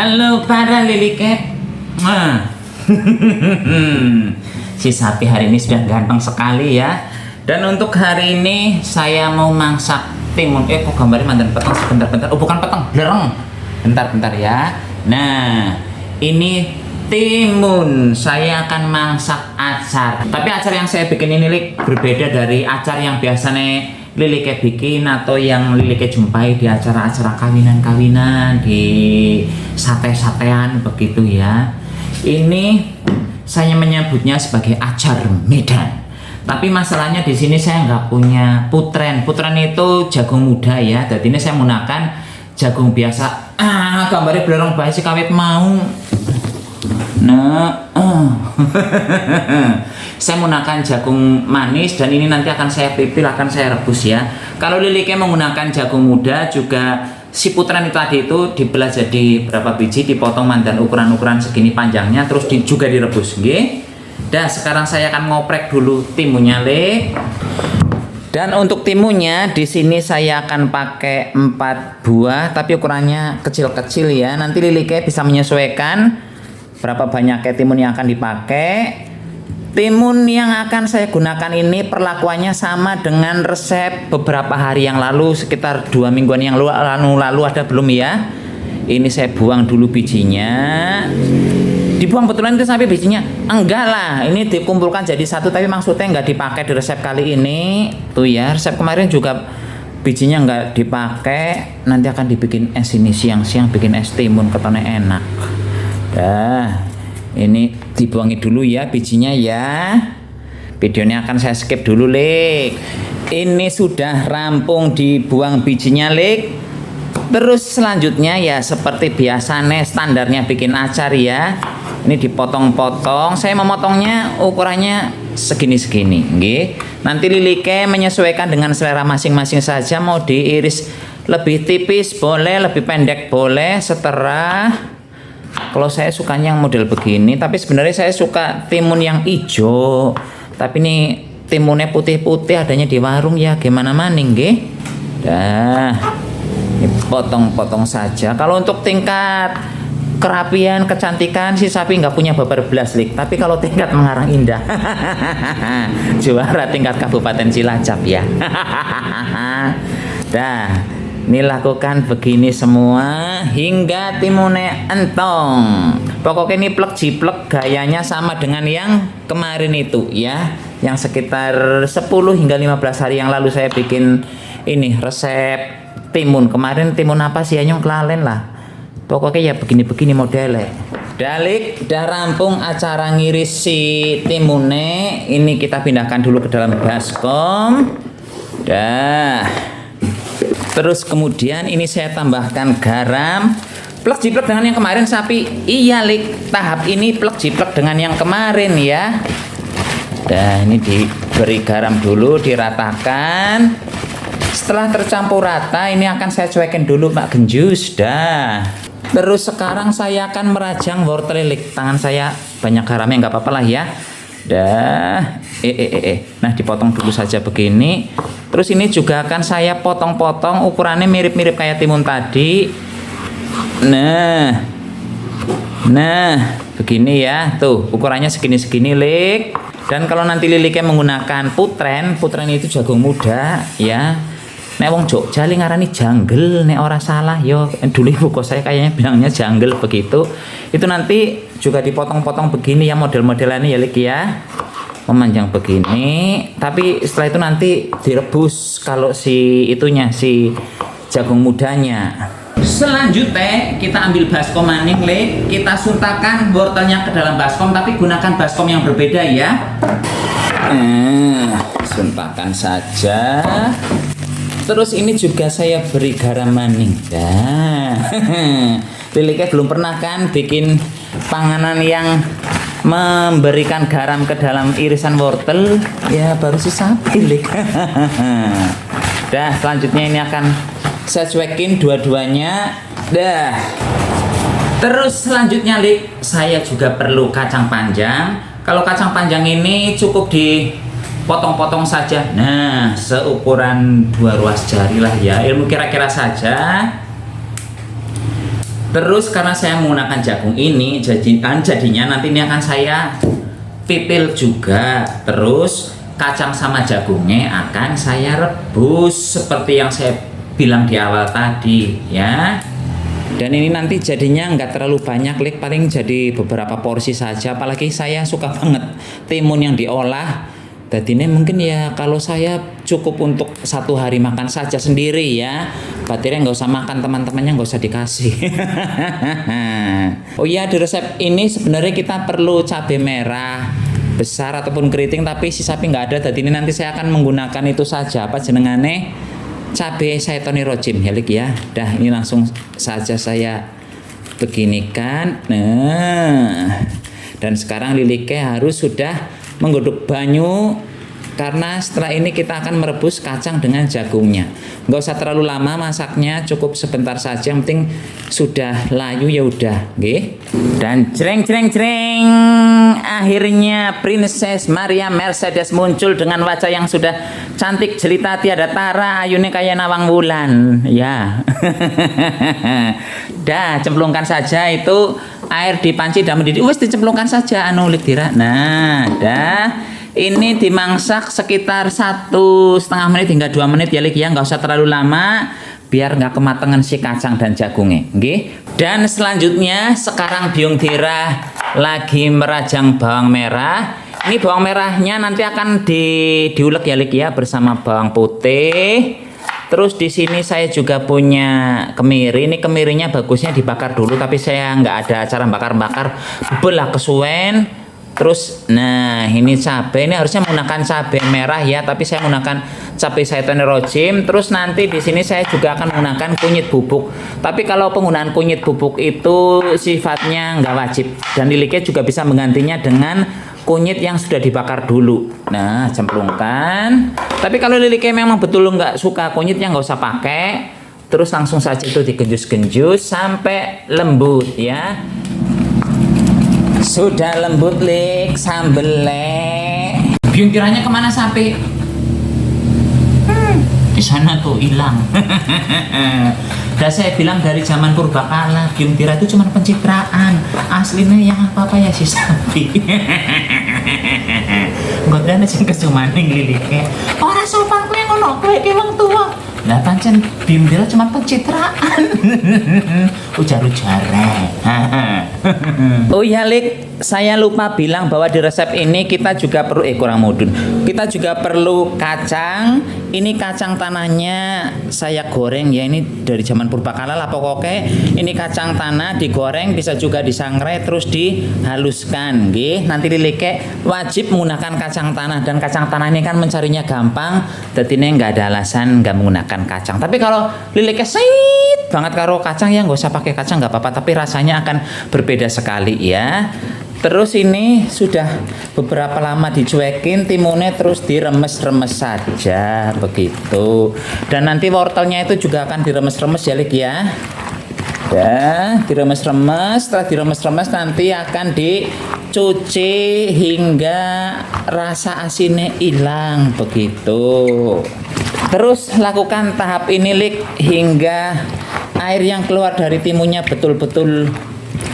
Halo para lilike. Si sapi hari ini sudah ganteng sekali ya. Dan untuk hari ini saya mau masak timun. Kok gambarnya mantan petang sebentar-bentar. Oh bukan petang, blereng. Bentar-bentar ya. Nah, ini timun. Saya akan masak acar. Tapi acar yang saya bikin ini berbeda dari acar yang biasanya Lilike bikin atau yang Lilike jumpai di acara-acara kawinan-kawinan, di sate-satean begitu ya. Ini saya menyebutnya sebagai acar Medan. Tapi masalahnya di sini saya nggak punya putren. Putren itu jagung muda ya. Jadi ini saya menggunakan jagung biasa. Gambarnya belerong bae si kawit mau. Saya menggunakan jagung manis dan ini nanti akan saya pipil, akan saya rebus ya. Kalau Lilike menggunakan jagung muda juga si putran itu tadi itu dibelah jadi berapa biji, dipotong mandan ukuran-ukuran segini panjangnya, terus juga direbus, nggih. Dan sekarang saya akan ngoprek dulu timunnya, Le. Dan untuk timunnya di sini saya akan pakai 4 buah, tapi ukurannya kecil-kecil ya. Nanti Lilike bisa menyesuaikan berapa banyak timun yang akan dipakai. Timun yang akan saya gunakan ini perlakuannya sama dengan resep beberapa hari yang lalu, sekitar 2 mingguan yang lalu ada belum ya. Ini saya buang dulu bijinya. Dibuang betulan itu sampai bijinya? Enggak lah, ini dikumpulkan jadi satu, tapi maksudnya nggak dipakai di resep kali ini. Tuh ya, resep kemarin juga bijinya nggak dipakai. Nanti akan dibikin es ini siang-siang, bikin es timun ketone enak. Dah. Ini dibuangi dulu ya bijinya ya. Videonya akan saya skip dulu, Lik. Ini sudah rampung dibuang bijinya, Lik. Terus selanjutnya ya seperti biasa nih standarnya bikin acar ya. Ini dipotong-potong. Saya memotongnya ukurannya segini-segini, nggih. Nanti Lilike menyesuaikan dengan selera masing-masing saja, mau diiris lebih tipis boleh, lebih pendek boleh, setera. Kalau saya sukanya yang model begini, tapi sebenarnya saya suka timun yang hijau. Tapi ini timunnya putih-putih adanya di warung ya, gimana maning nggih. Dah. Ini potong-potong saja. Kalau untuk tingkat kerapian, kecantikan si sapi nggak punya babar belas, Lik. Tapi kalau tingkat mengarang indah, juara tingkat Kabupaten Cilacap ya. Dah. Ini lakukan begini semua hingga timunnya entong. Pokoknya ini plek jiplek gayanya sama dengan yang kemarin itu ya. Yang sekitar 10 hingga 15 hari yang lalu saya bikin ini resep timun. Kemarin timun apa sih, nyong kelalen lah. Pokoknya ya begini-begini modelnya. Dalik, udah rampung acara ngiris si timunnya. Ini kita pindahkan dulu ke dalam baskom. Dah. Terus kemudian ini saya tambahkan garam. Plek jiplek dengan yang kemarin sapi. Iya, Lik. Tahap ini plek jiplek dengan yang kemarin ya. Dah, ini diberi garam dulu, diratakan. Setelah tercampur rata, ini akan saya cuekin dulu Pak Genjus. Dah. Terus sekarang saya akan merajang wortel, Lik. Tangan saya banyak garamnya, nggak apa-apa lah ya. Dah. Nah, dipotong dulu saja begini. Terus ini juga akan saya potong-potong, ukurannya mirip-mirip kayak timun tadi. Nah, begini ya. Tuh, ukurannya segini-segini, Lik. Dan kalau nanti Lilike menggunakan putren itu jagung muda ya. Nek wong Jogja ngarani janggel, nek ora salah yo. Dulu ibu kok saya kayaknya bilangnya janggel begitu. Itu nanti juga dipotong-potong begini ya, model-modelannya ya, Lik ya. Memanjang begini, tapi setelah itu nanti direbus kalau si jagung mudanya. Selanjutnya kita ambil baskom maning, Le. Kita suntakan wortelnya ke dalam baskom, tapi gunakan baskom yang berbeda ya. Suntakan saja. Terus ini juga saya beri garam maning. Lilike belum pernah kan bikin panganan yang memberikan garam ke dalam irisan wortel ya, baru si sapi, Lik. Dah, selanjutnya ini akan saya cuekin dua-duanya. Dah. Terus selanjutnya, Lik, saya juga perlu kacang panjang. Kalau kacang panjang ini cukup dipotong-potong saja. Nah, seukuran 2 ruas jari lah ya, ilmu kira-kira saja. Terus karena saya menggunakan jagung ini, jadinya nanti ini akan saya pipil juga. Terus kacang sama jagungnya akan saya rebus seperti yang saya bilang di awal tadi ya. Dan ini nanti jadinya nggak terlalu banyak, paling jadi beberapa porsi saja. Apalagi saya suka banget timun yang diolah. Jadi ini mungkin ya kalau saya cukup untuk 1 hari makan saja sendiri ya. Batirnya nggak usah makan, teman-temannya nggak usah dikasih. Oh iya, di resep ini sebenarnya kita perlu cabai merah besar ataupun keriting, tapi si sapi nggak ada. Jadi ini nanti saya akan menggunakan itu saja, apa jenengane, cabai Saitoni Rojim ya Lik ya. Dah, ini langsung saja saya beginikan. Nah, dan sekarang Lilike harus sudah menggodok banyu karena setelah ini kita akan merebus kacang dengan jagungnya. Nggak usah terlalu lama masaknya, cukup sebentar saja, yang penting sudah layu ya udah, nggih. Dan jreng jreng jreng, akhirnya Princess Maria Mercedes muncul dengan wajah yang sudah cantik jelita tiada tara, ayunya kayak nawang wulan ya. Dah, cemplungkan saja itu air di panci dan mendidih. Wes dicemplungkan saja anu Lik Dira. Nah, dah. Ini dimangsak sekitar 1,5 menit hingga 2 menit ya Lik ya, nggak usah terlalu lama biar nggak kematangan si kacang dan jagungnya, nggih. Dan selanjutnya sekarang Biung Dira lagi merajang bawang merah. Ini bawang merahnya nanti akan diulek ya Lik ya bersama bawang putih. Terus di sini saya juga punya kemiri. Ini kemirinya bagusnya dibakar dulu, tapi saya nggak ada cara bakar-bakar, belah kesuwen. Terus, nah ini cabai, ini harusnya menggunakan cabai merah ya, tapi saya menggunakan cabai Saitoni Rojim. Terus nanti di sini saya juga akan menggunakan kunyit bubuk. Tapi kalau penggunaan kunyit bubuk itu sifatnya nggak wajib, dan Lilike juga bisa menggantinya dengan kunyit yang sudah dibakar dulu. Nah, cemplungkan. Tapi kalau Lilike memang betul nggak suka kunyitnya, nggak usah pakai. Terus langsung saja itu digenjus-genjus sampai lembut ya. Sudah lembut Lik, sambelnya. Biung Diranya kemana sapi? Di sana tuh hilang. Dan saya bilang dari zaman purbakala, Biung Dira itu cuma pencitraan. Aslinya yang apa ya si sapi. Godane sing kesumaning Lilike. Ora sopan kowe ngono, kowe ki wong tuwa. Lah pancen Biung Dira cuma pencitraan. Ujar-ujare. Oh iya Lik, saya lupa bilang bahwa di resep ini kita juga perlu kurang mudun. Kita juga perlu kacang. Ini kacang tanahnya saya goreng ya, ini dari zaman purbakala lah pokoknya. Ini kacang tanah digoreng, bisa juga disangrai terus dihaluskan, nggih. Nanti Lilike wajib menggunakan kacang tanah, dan kacang tanah ini kan mencarinya gampang. Jadi ini nggak ada alasan nggak menggunakan kacang. Tapi kalau Lilike sait banget karo kacang ya nggak usah pakai kacang nggak apa-apa, tapi rasanya akan berbeda sekali ya. Terus ini sudah beberapa lama dicuekin, timunnya terus diremes-remes saja begitu. Dan nanti wortelnya itu juga akan diremes-remes ya Lik ya. Ya, diremes-remes. Setelah diremes-remes nanti akan dicuci hingga rasa asinnya hilang begitu. Terus lakukan tahap ini Lik hingga air yang keluar dari timunnya betul-betul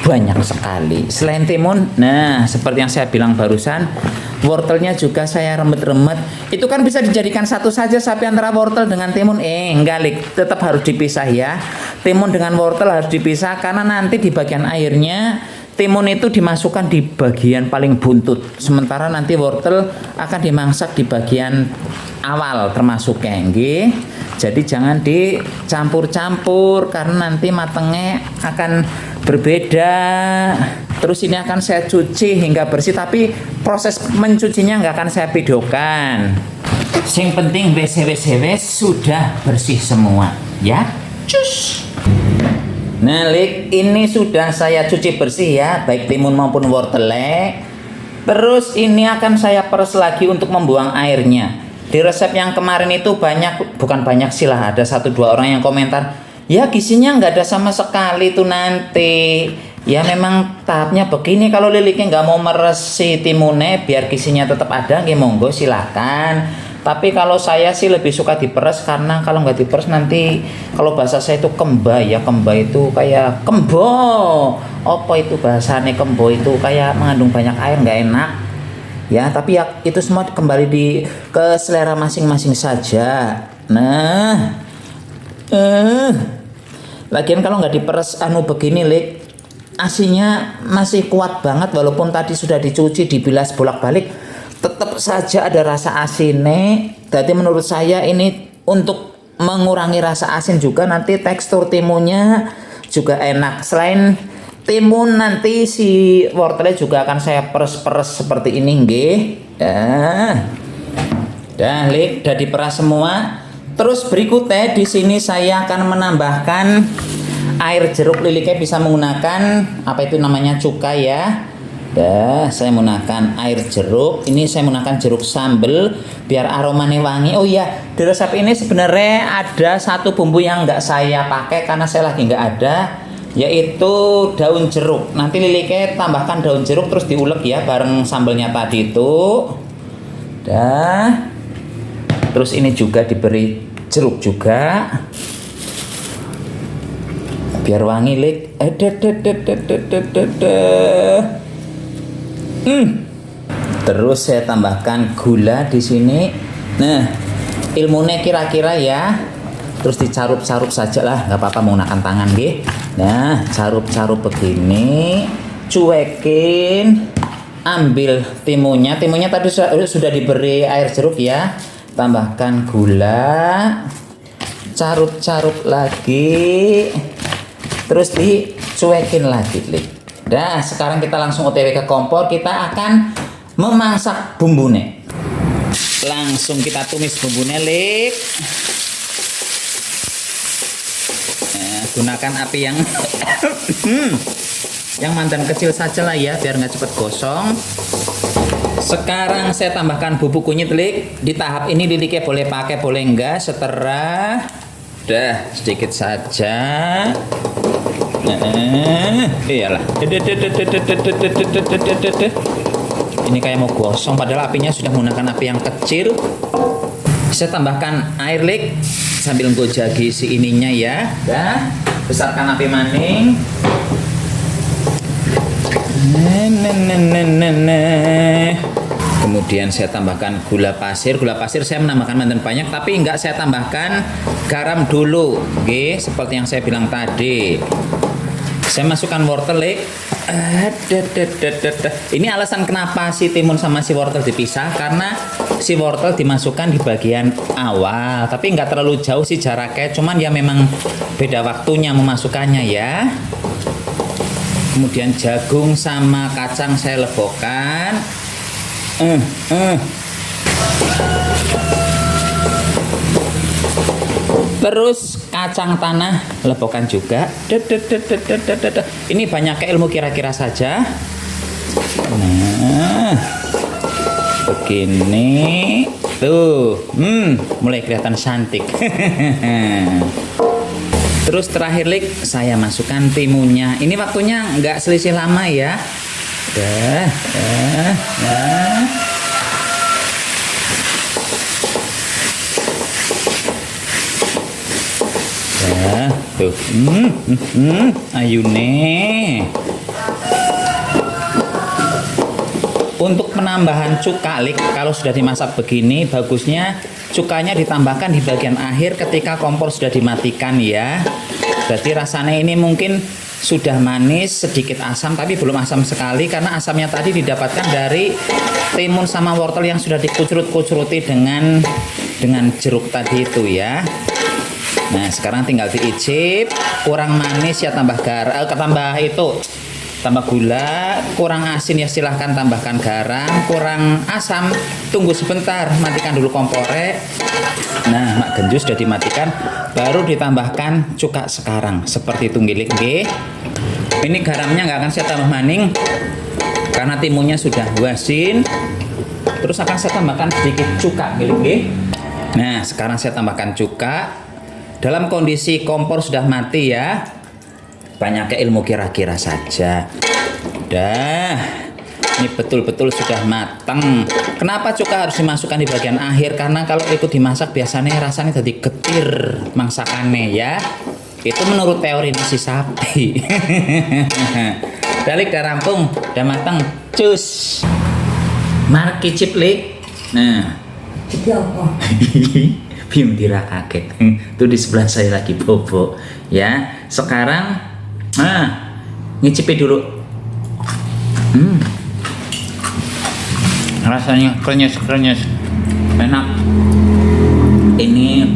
banyak sekali. Selain timun, nah seperti yang saya bilang barusan, wortelnya juga saya remet-remet. Itu kan bisa dijadikan satu saja sapi antara wortel dengan timun. Enggak Lik, tetap harus dipisah ya. Timun dengan wortel harus dipisah karena nanti di bagian airnya timun itu dimasukkan di bagian paling buntut, sementara nanti wortel akan dimangsak di bagian awal termasuknya, nggih. Jadi jangan dicampur-campur karena nanti matengnya akan berbeda. Terus ini akan saya cuci hingga bersih, tapi proses mencucinya nggak akan saya videokan. Yang penting WC sudah bersih semua, ya. Cus. Nah, Lik, ini sudah saya cuci bersih ya, baik timun maupun wortelnya. Terus ini akan saya peres lagi untuk membuang airnya. Di resep yang kemarin itu bukan banyak sih lah, ada 1-2 orang yang komentar, ya gizinya nggak ada sama sekali tuh nanti. Ya memang tahapnya begini, kalau Lilike nggak mau meres si timunnya biar gizinya tetap ada, ya monggo silakan. Tapi kalau saya sih lebih suka diperes, karena kalau nggak diperes nanti, kalau bahasa saya itu kemba ya, kemba itu kayak kembo. Apa itu bahasanya kembo itu kayak mengandung banyak air, nggak enak. Ya, tapi ya itu semua kembali ke selera masing-masing saja. Nah, lagian kalau nggak diperes begini, Lik, asinya masih kuat banget walaupun tadi sudah dicuci, dibilas bolak-balik, tetap saja ada rasa asinnya. Jadi menurut saya ini untuk mengurangi rasa asin juga, nanti tekstur timunnya juga enak. Selain timun, nanti si wortelnya juga akan saya peres-peres seperti ini, nggih. Dah, Lik, udah diperas semua. Terus berikutnya di sini saya akan menambahkan air jeruk. Liliknya bisa menggunakan apa itu namanya, cuka ya. Saya menggunakan air jeruk. Ini saya menggunakan jeruk sambal biar aromanya wangi. Oh iya, di resep ini sebenarnya ada satu bumbu yang nggak saya pakai karena saya lagi nggak ada, yaitu daun jeruk. Nanti Liliknya tambahkan daun jeruk terus diulek ya bareng sambalnya tadi itu. Terus ini juga diberi jeruk juga biar wangi, Lik. Terus saya tambahkan gula di sini. Nah, ilmunya kira-kira ya, terus dicarup-carup saja lah, nggak apa-apa menggunakan tangan, nggih. Nah, carup-carup begini, cuekin, ambil timunnya. Timunnya tadi sudah diberi air jeruk ya. Tambahkan gula, carut-carut lagi, terus dicuekin lagi, Lik. Sekarang kita langsung OTW ke kompor. Kita akan memasak bumbunya. Langsung kita tumis bumbunya, Lik. Gunakan api yang mandan kecil saja lah ya, biar nggak cepat gosong. Sekarang saya tambahkan bubuk kunyit, Lik. Di tahap ini Liliknya boleh pakai, boleh enggak, seterah. Sedikit saja. Iyalah. Ini kayak mau gosong padahal apinya sudah menggunakan api yang kecil. Saya tambahkan air, Lik, sambil gojagi si ininya ya. Besarkan api maning. Kemudian saya tambahkan gula pasir. Gula pasir saya menambahkan mantan banyak, tapi enggak saya tambahkan garam dulu, oke, seperti yang saya bilang tadi. Saya masukkan wortel, Lik. Ini alasan kenapa si timun sama si wortel dipisah, karena si wortel dimasukkan di bagian awal, tapi nggak terlalu jauh sih jaraknya, cuman ya memang beda waktunya memasukkannya ya. Kemudian jagung sama kacang saya lebokkan. Terus kacang tanah lebokkan juga. Ini banyak ilmu kira-kira saja. Nah, begini tuh, mulai kelihatan cantik. Terus terakhir, Lik, saya masukkan timunnya. Ini waktunya nggak selisih lama ya. Tuh, ayune. Untuk penambahan cuka, Lik, kalau sudah dimasak begini, bagusnya cukanya ditambahkan di bagian akhir ketika kompor sudah dimatikan ya. Berarti rasanya ini mungkin sudah manis, sedikit asam, tapi belum asam sekali karena asamnya tadi didapatkan dari timun sama wortel yang sudah dikucrut-kucruti dengan jeruk tadi itu ya. Nah, sekarang tinggal diicip. Kurang manis ya tambah tambah gula. Kurang asin ya silahkan tambahkan garam. Kurang asam tunggu sebentar, matikan dulu kompornya. Nah, mak genjus sudah dimatikan, baru ditambahkan cuka sekarang seperti itu, ngilik nggih. Ini garamnya nggak akan saya tambah maning karena timunnya sudah wasin. Terus akan saya tambahkan sedikit cuka, ngilik nggih. Nah, sekarang saya tambahkan cuka. Dalam kondisi kompor sudah mati ya. Banyaknya ilmu kira-kira saja. Ini betul-betul sudah matang. Kenapa cuka harus dimasukkan di bagian akhir? Karena kalau ikut dimasak biasanya rasanya jadi getir masakannya ya. Itu menurut teori nasi sapi. Balik udah rampung, udah matang. Cus. Mari kicip lik. Nah. Iki apa? Bim Dira kaget. Tuh di sebelah saya lagi bobo. Ya. Sekarang ngicipi dulu. Rasanya krenyes, enak. Ini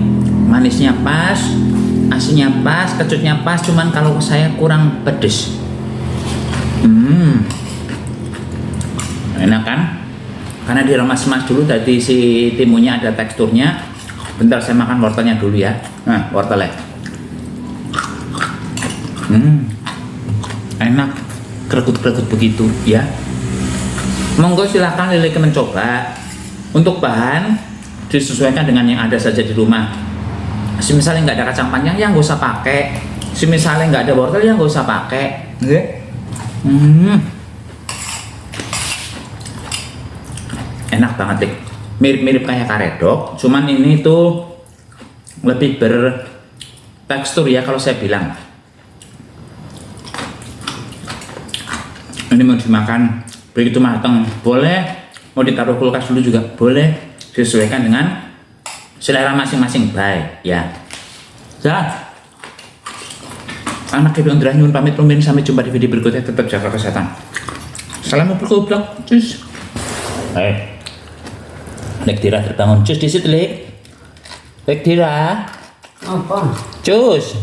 manisnya pas, asinnya pas, kecutnya pas. Cuman kalau saya kurang pedes. Enak kan? Karena diremas-remas dulu tadi si timunnya ada teksturnya. Bentar saya makan wortelnya dulu ya. Nah, wortelnya. Enak, kerekut-kerekut begitu ya. Monggo silahkan Lili mencoba. Untuk bahan disesuaikan dengan yang ada saja di rumah. Misalnya nggak ada kacang panjang ya nggak usah pakai. Misalnya nggak ada wortel ya nggak usah pakai. Enak banget deh. Mirip-mirip kayak karedok. Cuman ini tuh lebih bertekstur ya kalau saya bilang. Ini mau dimakan begitu matang boleh, mau ditaruh kulkas dulu juga boleh, disesuaikan dengan selera masing-masing. Baik ya. Anak Ibu Andra nyun pamit rumiyin, sampai jumpa di video berikutnya. Tetap jaga kesehatan. Salam goblok. Cus. Lek Dira terbangun. Cus di situ Lek. Lek Dira. Apa? Cus.